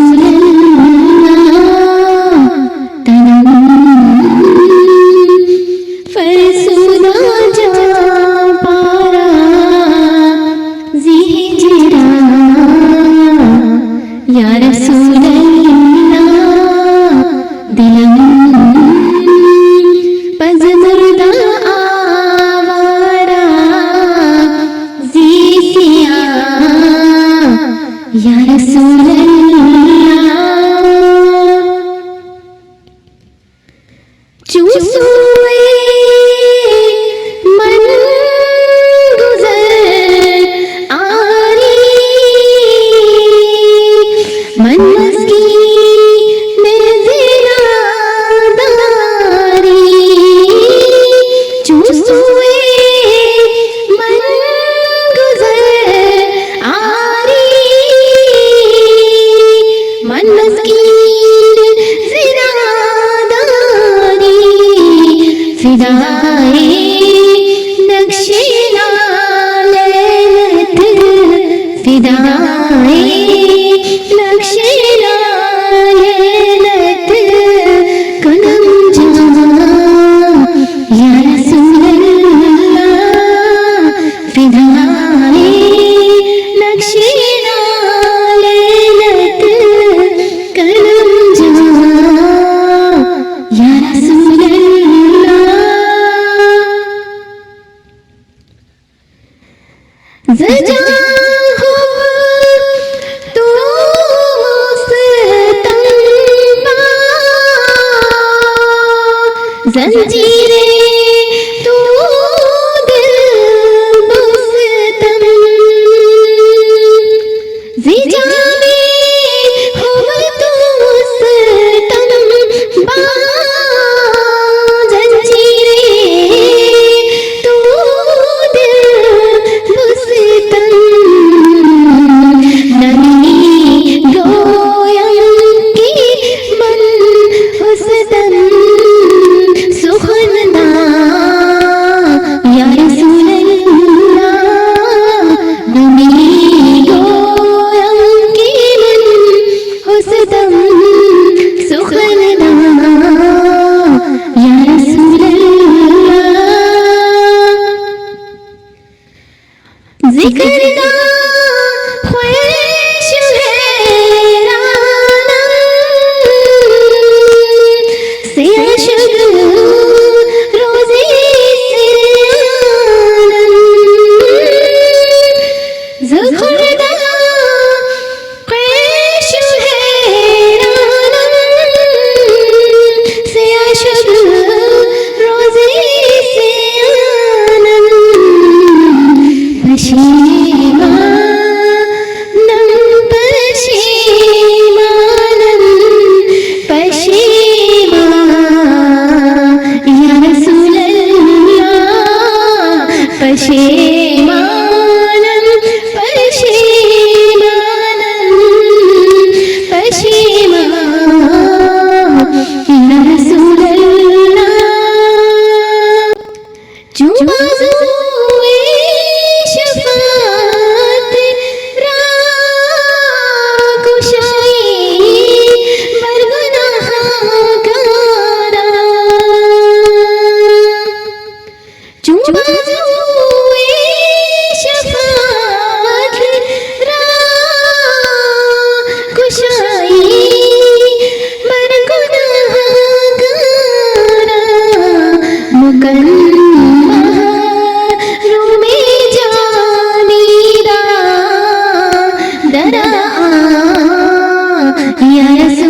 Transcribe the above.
रसूल फरसुदा जा पारा जिहरा या रसूल दिलम पज़मुर्दा आवारा ज़ीसिया या रसूल चूसुए मन गुज़र आरी मन मस्कीन ज़िरादारी चूसुए मन गुज़र आरी मन मस्कीन ज़िरादारी फिदाए नक्शे लालत फिदाए नक्शे लालत कदम जा या रसूल अल्लाह फिदाए नक्शे लालत कदम जा या रसूल ज़जा हो तो मुस्तंबा ज़ंजीरे तो दिल मुस्तम ज़िजा में हो तो मुस्तंबा ज़ंजीरे तो दिल मुस्तम नमी गोयम की मन हुस्न सुखनदा या रसूल अल्लाह नमी गोयम की मन हुस्न सुखनदा या रसूल अल्लाह ज़िक्रदा ख्वाहिश है राना से अशक रोज़े से आनंद ज़िक्रदा ख्वाहिश है राना से अशक रोज़े से आनंद पशीमानम पशीमानम पशीमा या रसूल अल्लाह पशीमानम पशीमानम पशीमा या रसूल अल्लाह जुबाज़ुए शफ़ाअत राकुशाई बरगुनाहगारा जुबाज़ुए शफ़ाअत राकुशाई बरगुनाहगारा मुकल्लमा रूमे जानीरा दरा या रसूल